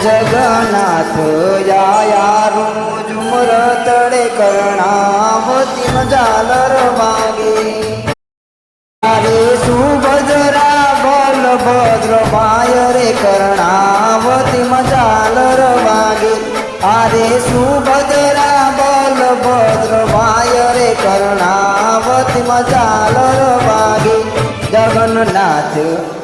जगन्नाथ यायारुं झुमर तड़े कर्णावती मजालर वागे अरे सुभद्रा बलभद्र माय रे कर्णावती मजालर वागे अरे सुभद्रा बलभद्र माय रे कर्णावती मजालर वागे जगन्नाथ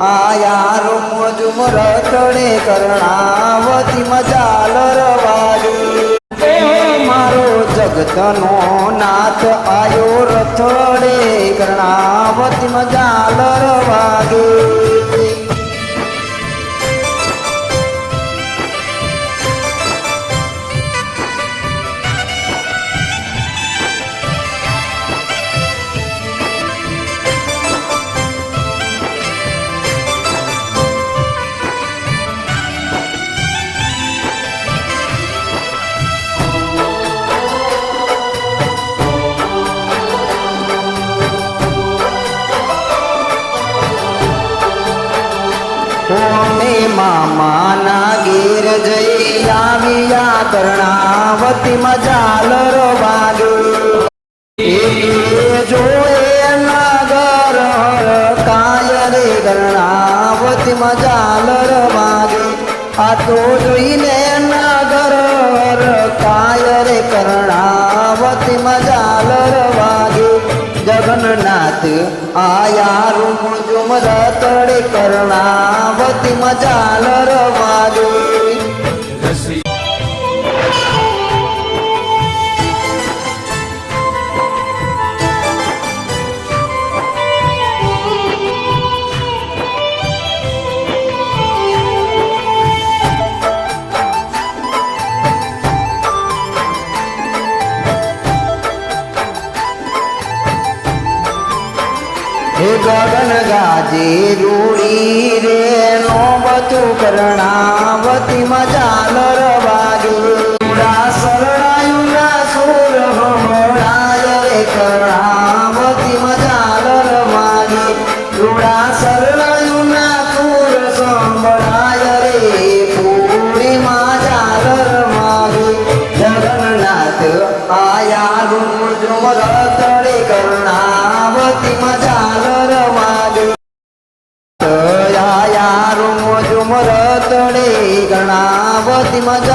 आया रूम झुमर तड़े कर्णावती मजालर वागे मारो जगतनो नाथ आयो रथड़े कर्णावती मजालर वागे मामा ना घेर जई आविया कर्णावती मजालर वागे जोए नगर काय रे कर्णावती मजालर वागे आ तो जोईने नगर काय रे कर्णावती मजालर वागे जगन्नाथ आया रूम झुमर तड़े कर्णावती मजालर वागे गगन गाजे रूड़ी रे नौबतु कर्णावती मजालर वागे शरणायुना सुर हमराय रे कर्णावती मजालर वागे रूड़ा शरणायुना सुर संबराय रे पूरी मजालर वागे जगन्नाथ आया रूम झुमर तड़े कर्णावती मजालर वागे आया रूम झुमर तड़े कर्णावती मजालर